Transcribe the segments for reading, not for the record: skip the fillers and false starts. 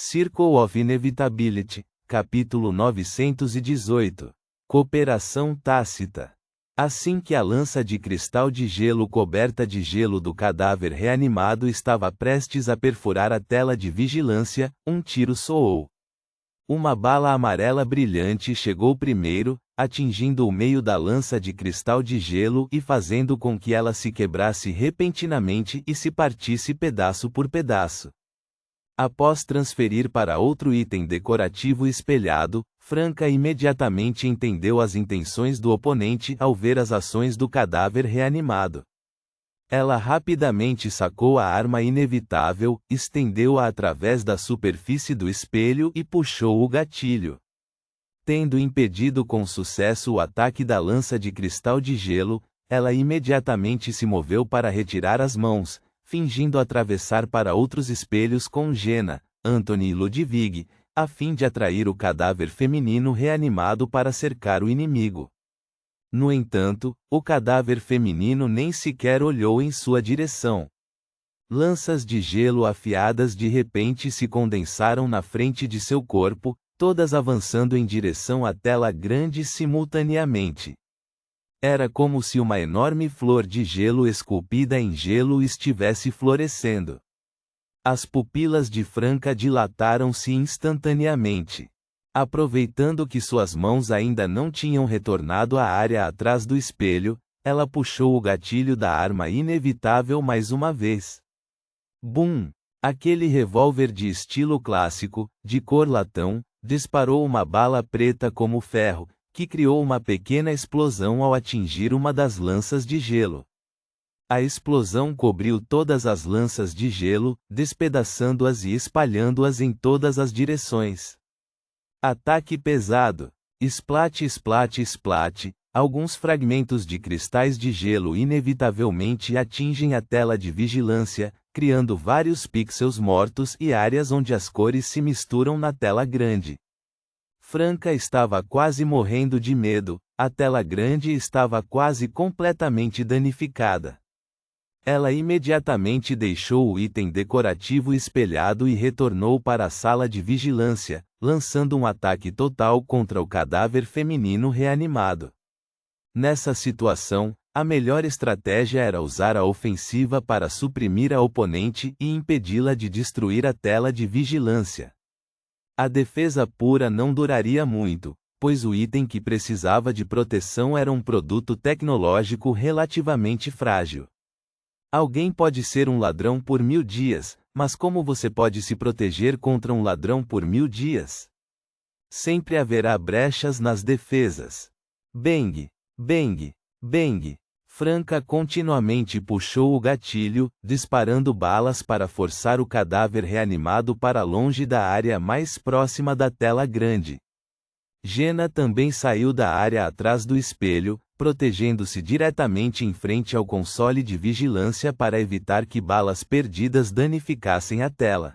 Circle of Inevitability, capítulo 918. Cooperação tácita. Assim que a lança de cristal de gelo coberta de gelo do cadáver reanimado estava prestes a perfurar a tela de vigilância, um tiro soou. Uma bala amarela brilhante chegou primeiro, atingindo o meio da lança de cristal de gelo e fazendo com que ela se quebrasse repentinamente e se partisse pedaço por pedaço. Após transferir para outro item decorativo espelhado, Franca imediatamente entendeu as intenções do oponente ao ver as ações do cadáver reanimado. Ela rapidamente sacou a arma inevitável, estendeu-a através da superfície do espelho e puxou o gatilho. Tendo impedido com sucesso o ataque da lança de cristal de gelo, ela imediatamente se moveu para retirar as mãos, fingindo atravessar para outros espelhos com Jenna, Anthony e Ludwig, a fim de atrair o cadáver feminino reanimado para cercar o inimigo. No entanto, o cadáver feminino nem sequer olhou em sua direção. Lanças de gelo afiadas de repente se condensaram na frente de seu corpo, todas avançando em direção à tela grande simultaneamente. Era como se uma enorme flor de gelo esculpida em gelo estivesse florescendo. As pupilas de Franca dilataram-se instantaneamente. Aproveitando que suas mãos ainda não tinham retornado à área atrás do espelho, ela puxou o gatilho da arma inevitável mais uma vez. Bum! Aquele revólver de estilo clássico, de cor latão, disparou uma bala preta como ferro, que criou uma pequena explosão ao atingir uma das lanças de gelo. A explosão cobriu todas as lanças de gelo, despedaçando-as e espalhando-as em todas as direções. Ataque pesado. Splat, splat, splat. Alguns fragmentos de cristais de gelo inevitavelmente atingem a tela de vigilância, criando vários pixels mortos e áreas onde as cores se misturam na tela grande. Franca estava quase morrendo de medo, a tela grande estava quase completamente danificada. Ela imediatamente deixou o item decorativo espelhado e retornou para a sala de vigilância, lançando um ataque total contra o cadáver feminino reanimado. Nessa situação, a melhor estratégia era usar a ofensiva para suprimir a oponente e impedi-la de destruir a tela de vigilância. A defesa pura não duraria muito, pois o item que precisava de proteção era um produto tecnológico relativamente frágil. Alguém pode ser um ladrão por 1000 dias, mas como você pode se proteger contra um ladrão por 1000 dias? Sempre haverá brechas nas defesas. Bang! Bang! Bang! Franca continuamente puxou o gatilho, disparando balas para forçar o cadáver reanimado para longe da área mais próxima da tela grande. Jenna também saiu da área atrás do espelho, protegendo-se diretamente em frente ao console de vigilância para evitar que balas perdidas danificassem a tela.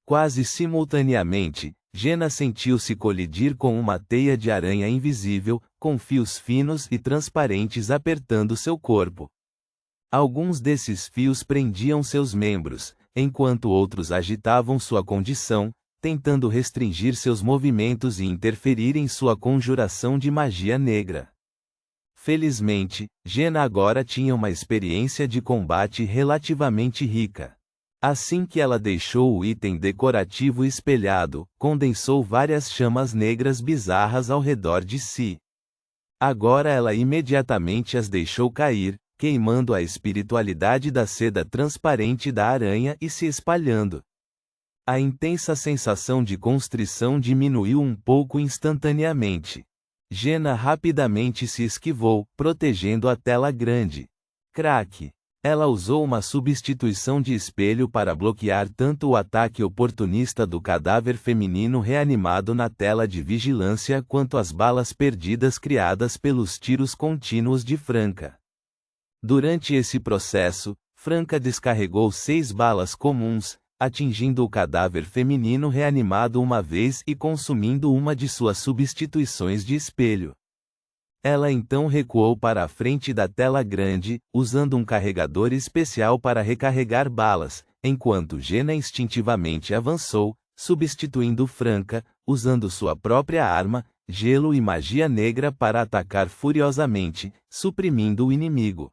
Quase simultaneamente, Jenna sentiu-se colidir com uma teia de aranha invisível, com fios finos e transparentes apertando seu corpo. Alguns desses fios prendiam seus membros, enquanto outros agitavam sua condição, tentando restringir seus movimentos e interferir em sua conjuração de magia negra. Felizmente, Jenna agora tinha uma experiência de combate relativamente rica. Assim que ela deixou o item decorativo espelhado, condensou várias chamas negras bizarras ao redor de si. Agora ela imediatamente as deixou cair, queimando a espiritualidade da seda transparente da aranha e se espalhando. A intensa sensação de constrição diminuiu um pouco instantaneamente. Jenna rapidamente se esquivou, protegendo a tela grande. Crack! Ela usou uma substituição de espelho para bloquear tanto o ataque oportunista do cadáver feminino reanimado na tela de vigilância quanto as balas perdidas criadas pelos tiros contínuos de Franca. Durante esse processo, Franca descarregou 6 balas comuns, atingindo o cadáver feminino reanimado uma vez e consumindo uma de suas substituições de espelho. Ela então recuou para a frente da tela grande, usando um carregador especial para recarregar balas, enquanto Jenna instintivamente avançou, substituindo Franca, usando sua própria arma, gelo e magia negra para atacar furiosamente, suprimindo o inimigo.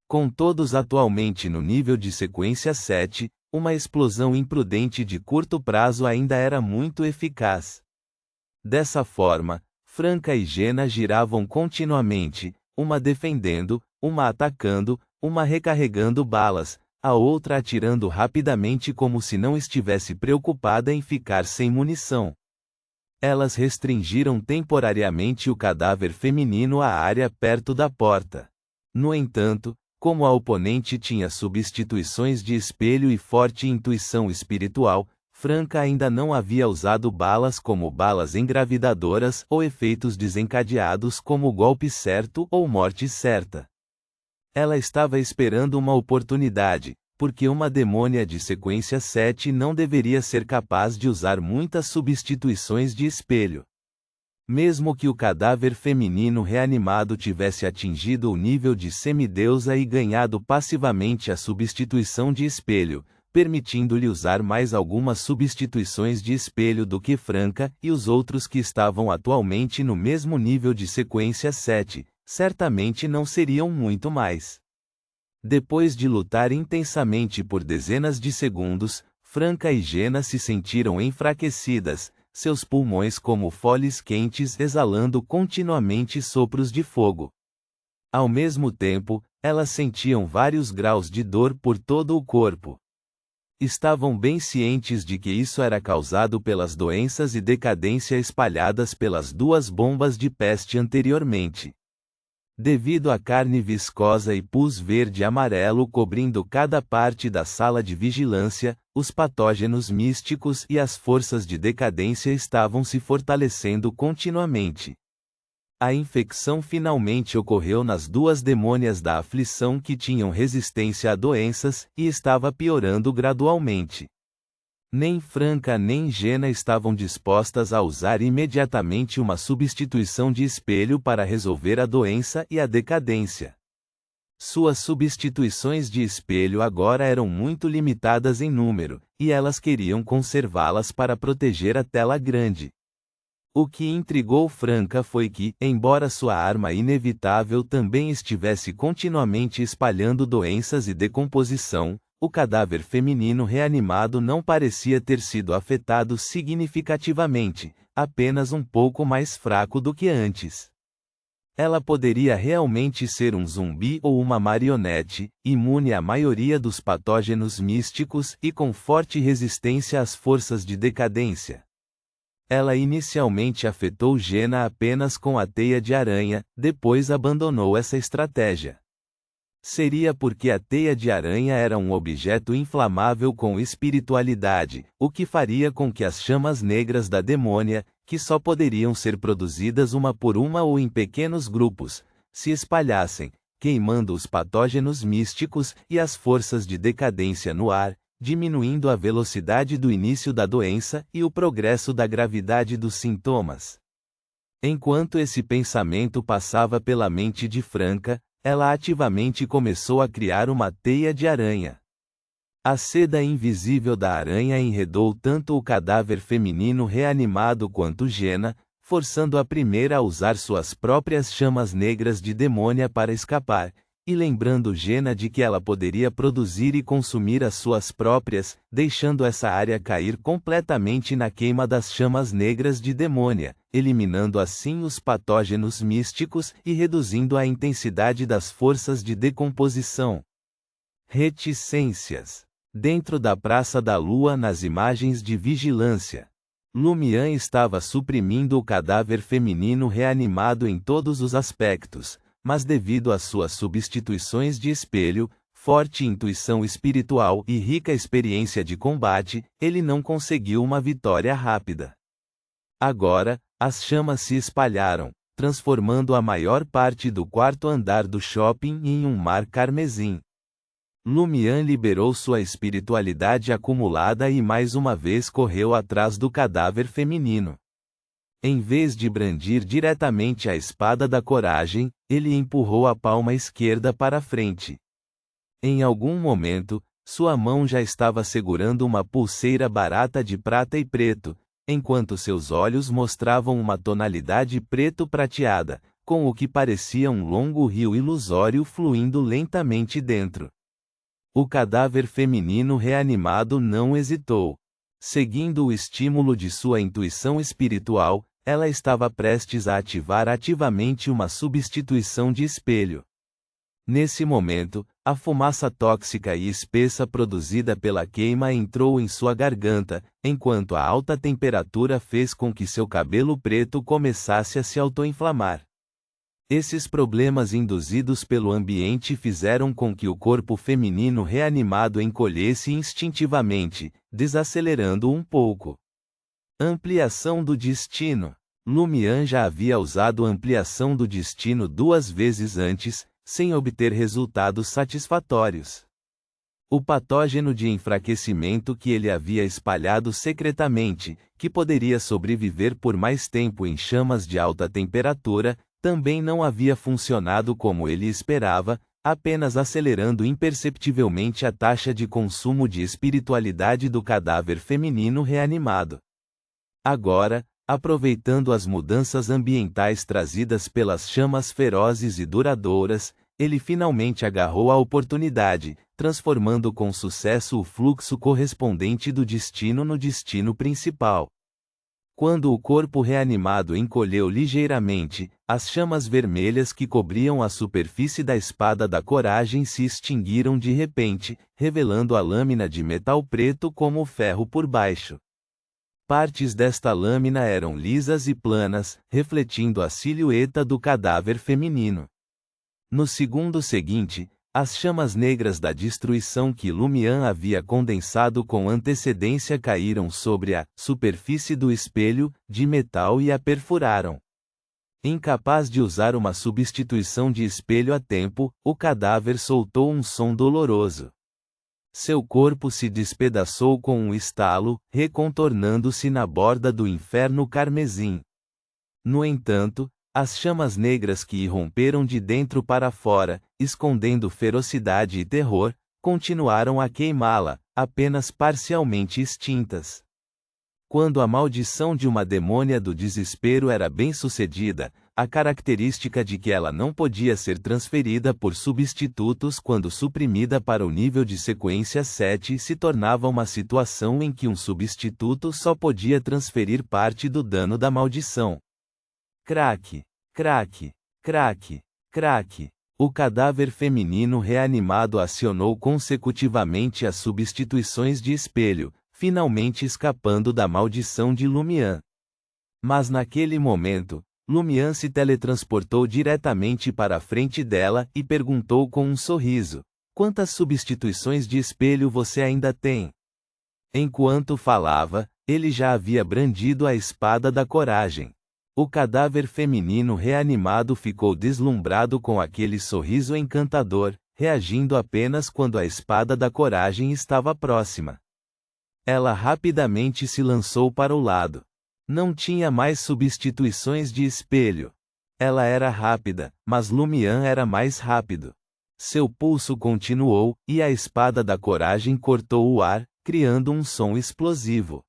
Com todos atualmente no nível de sequência 7, uma explosão imprudente de curto prazo ainda era muito eficaz. Dessa forma, Franca e Jena giravam continuamente, uma defendendo, uma atacando, uma recarregando balas, a outra atirando rapidamente como se não estivesse preocupada em ficar sem munição. Elas restringiram temporariamente o cadáver feminino à área perto da porta. No entanto, como a oponente tinha substituições de espelho e forte intuição espiritual, Franca ainda não havia usado balas como balas engravidadoras ou efeitos desencadeados como golpe certo ou morte certa. Ela estava esperando uma oportunidade, porque uma demônia de sequência 7 não deveria ser capaz de usar muitas substituições de espelho. Mesmo que o cadáver feminino reanimado tivesse atingido o nível de semideusa e ganhado passivamente a substituição de espelho, permitindo-lhe usar mais algumas substituições de espelho do que Franca e os outros que estavam atualmente no mesmo nível de sequência 7, certamente não seriam muito mais. Depois de lutar intensamente por dezenas de segundos, Franca e Jena se sentiram enfraquecidas, seus pulmões como foles quentes exalando continuamente sopros de fogo. Ao mesmo tempo, elas sentiam vários graus de dor por todo o corpo. Estavam bem cientes de que isso era causado pelas doenças e decadência espalhadas pelas duas bombas de peste anteriormente. Devido à carne viscosa e pus verde e amarelo cobrindo cada parte da sala de vigilância, os patógenos místicos e as forças de decadência estavam se fortalecendo continuamente. A infecção finalmente ocorreu nas duas demônias da aflição que tinham resistência a doenças e estava piorando gradualmente. Nem Franca nem Jena estavam dispostas a usar imediatamente uma substituição de espelho para resolver a doença e a decadência. Suas substituições de espelho agora eram muito limitadas em número, e elas queriam conservá-las para proteger a tela grande. O que intrigou Franca foi que, embora sua arma inevitável também estivesse continuamente espalhando doenças e decomposição, o cadáver feminino reanimado não parecia ter sido afetado significativamente, apenas um pouco mais fraco do que antes. Ela poderia realmente ser um zumbi ou uma marionete, imune à maioria dos patógenos místicos e com forte resistência às forças de decadência. Ela inicialmente afetou Jena apenas com a teia de aranha, depois abandonou essa estratégia. Seria porque a teia de aranha era um objeto inflamável com espiritualidade, o que faria com que as chamas negras da demônia, que só poderiam ser produzidas uma por uma ou em pequenos grupos, se espalhassem, queimando os patógenos místicos e as forças de decadência no ar, diminuindo a velocidade do início da doença e o progresso da gravidade dos sintomas. Enquanto esse pensamento passava pela mente de Franca, ela ativamente começou a criar uma teia de aranha. A seda invisível da aranha enredou tanto o cadáver feminino reanimado quanto Jena, forçando a primeira a usar suas próprias chamas negras de demônia para escapar, e lembrando Jena de que ela poderia produzir e consumir as suas próprias, deixando essa área cair completamente na queima das chamas negras de demônia, eliminando assim os patógenos místicos e reduzindo a intensidade das forças de decomposição. Reticências. Dentro da Praça da Lua nas imagens de vigilância, Lumian estava suprimindo o cadáver feminino reanimado em todos os aspectos, mas devido às suas substituições de espelho, forte intuição espiritual e rica experiência de combate, ele não conseguiu uma vitória rápida. Agora, as chamas se espalharam, transformando a maior parte do quarto andar do shopping em um mar carmesim. Lumian liberou sua espiritualidade acumulada e mais uma vez correu atrás do cadáver feminino. Em vez de brandir diretamente a espada da coragem, ele empurrou a palma esquerda para frente. Em algum momento, Sua mão já estava segurando uma pulseira barata de prata e preto, enquanto seus olhos mostravam uma tonalidade preto-prateada, com o que parecia um longo rio ilusório fluindo lentamente dentro. O cadáver feminino reanimado não hesitou. Seguindo o estímulo de sua intuição espiritual, ela estava prestes a ativar ativamente uma substituição de espelho. Nesse momento, a fumaça tóxica e espessa produzida pela queima entrou em sua garganta, enquanto a alta temperatura fez com que seu cabelo preto começasse a se autoinflamar. Esses problemas induzidos pelo ambiente fizeram com que o corpo feminino reanimado encolhesse instintivamente, desacelerando um pouco. Ampliação do destino. Lumian já havia usado ampliação do destino 2 vezes antes, sem obter resultados satisfatórios. O patógeno de enfraquecimento que ele havia espalhado secretamente, que poderia sobreviver por mais tempo em chamas de alta temperatura, também não havia funcionado como ele esperava, apenas acelerando imperceptivelmente a taxa de consumo de espiritualidade do cadáver feminino reanimado. Agora, aproveitando as mudanças ambientais trazidas pelas chamas ferozes e duradouras, ele finalmente agarrou a oportunidade, transformando com sucesso o fluxo correspondente do destino no destino principal. Quando o corpo reanimado encolheu ligeiramente, as chamas vermelhas que cobriam a superfície da espada da coragem se extinguiram de repente, revelando a lâmina de metal preto como ferro por baixo. Partes desta lâmina eram lisas e planas, refletindo a silhueta do cadáver feminino. No segundo seguinte, as chamas negras da destruição que Lumian havia condensado com antecedência caíram sobre a superfície do espelho, de metal e a perfuraram. Incapaz de usar uma substituição de espelho a tempo, o cadáver soltou um som doloroso. Seu corpo se despedaçou com um estalo, recontornando-se na borda do inferno carmesim. No entanto, as chamas negras que irromperam de dentro para fora, escondendo ferocidade e terror, continuaram a queimá-la, apenas parcialmente extintas. Quando a maldição de uma demônia do desespero era bem-sucedida, a característica de que ela não podia ser transferida por substitutos quando suprimida para o nível de sequência 7 se tornava uma situação em que um substituto só podia transferir parte do dano da maldição. Craque, craque, craque, craque. O cadáver feminino reanimado acionou consecutivamente as substituições de espelho, finalmente escapando da maldição de Lumian. Mas naquele momento, Lumian se teletransportou diretamente para a frente dela e perguntou com um sorriso: "Quantas substituições de espelho você ainda tem?" Enquanto falava, ele já havia brandido a espada da coragem. O cadáver feminino reanimado ficou deslumbrado com aquele sorriso encantador, reagindo apenas quando a espada da coragem estava próxima. Ela rapidamente se lançou para o lado. Não tinha mais substituições de espelho. Ela era rápida, mas Lumian era mais rápido. Seu pulso continuou, e a espada da coragem cortou o ar, criando um som explosivo.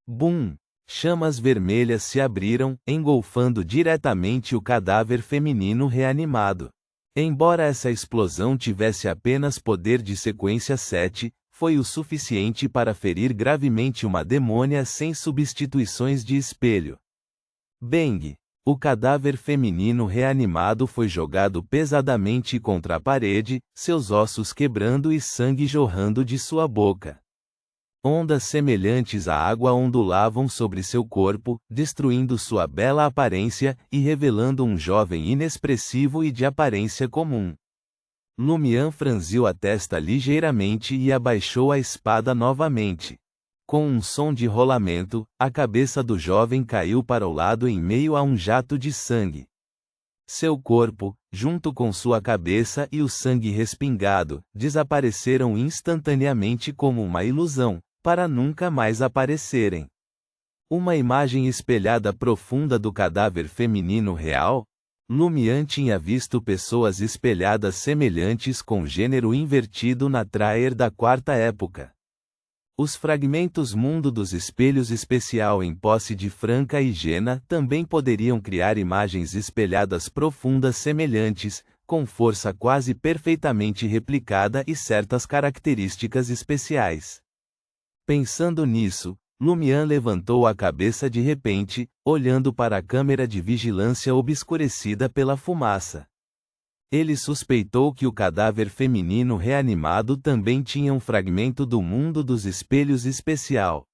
Bum! Chamas vermelhas se abriram, engolfando diretamente o cadáver feminino reanimado. Embora essa explosão tivesse apenas poder de sequência 7, foi o suficiente para ferir gravemente uma demônia sem substituições de espelho. Bang! O cadáver feminino reanimado foi jogado pesadamente contra a parede, seus ossos quebrando e sangue jorrando de sua boca. Ondas semelhantes à água ondulavam sobre seu corpo, destruindo sua bela aparência e revelando um jovem inexpressivo e de aparência comum. Lumian franziu a testa ligeiramente e abaixou a espada novamente. Com um som de rolamento, a cabeça do jovem caiu para o lado em meio a um jato de sangue. Seu corpo, junto com sua cabeça e o sangue respingado, desapareceram instantaneamente como uma ilusão, para nunca mais aparecerem. Uma imagem espelhada profunda do cadáver feminino real? Lumian tinha visto pessoas espelhadas semelhantes com gênero invertido na Traer da quarta época. Os fragmentos mundo dos espelhos especial em posse de Franca e Jena também poderiam criar imagens espelhadas profundas semelhantes, com força quase perfeitamente replicada e certas características especiais. Pensando nisso, Lumian levantou a cabeça de repente, olhando para a câmera de vigilância obscurecida pela fumaça. Ele suspeitou que o cadáver feminino reanimado também tinha um fragmento do mundo dos espelhos especial.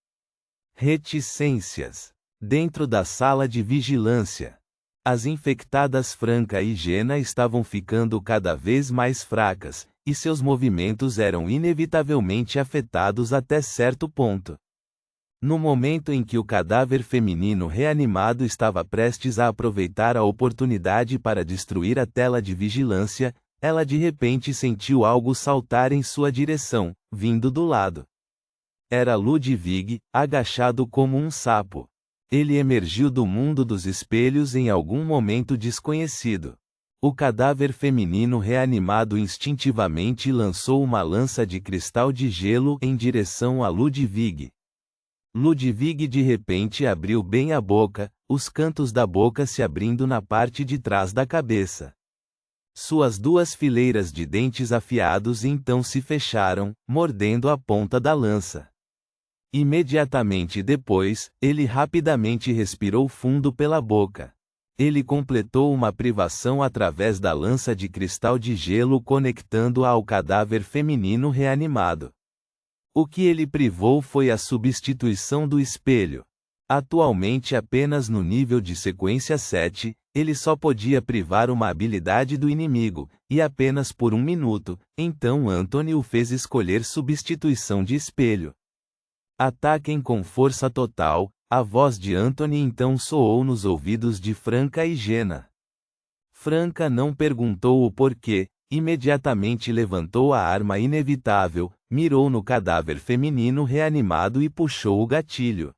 Reticências. Dentro da sala de vigilância, as infectadas Franca e Jena estavam ficando cada vez mais fracas, e seus movimentos eram inevitavelmente afetados até certo ponto. No momento em que o cadáver feminino reanimado estava prestes a aproveitar a oportunidade para destruir a tela de vigilância, ela de repente sentiu algo saltar em sua direção, vindo do lado. Era Ludwig, agachado como um sapo. Ele emergiu do mundo dos espelhos em algum momento desconhecido. O cadáver feminino reanimado instintivamente lançou uma lança de cristal de gelo em direção a Ludwig. Ludwig de repente abriu bem a boca, os cantos da boca se abrindo na parte de trás da cabeça. Suas duas fileiras de dentes afiados então se fecharam, mordendo a ponta da lança. Imediatamente depois, ele rapidamente respirou fundo pela boca. Ele completou uma privação através da lança de cristal de gelo conectando-a ao cadáver feminino reanimado. O que ele privou foi a substituição do espelho. Atualmente apenas no nível de sequência 7, ele só podia privar uma habilidade do inimigo, e apenas por 1 minuto, então Anthony o fez escolher substituição de espelho. Ataquem com força total, a voz de Anthony então soou nos ouvidos de Franca e Jena. Franca não perguntou o porquê, imediatamente levantou a arma inevitável, mirou no cadáver feminino reanimado e puxou o gatilho.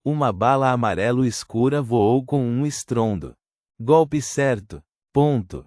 Uma bala amarelo escura voou com um estrondo. Golpe certo. Ponto.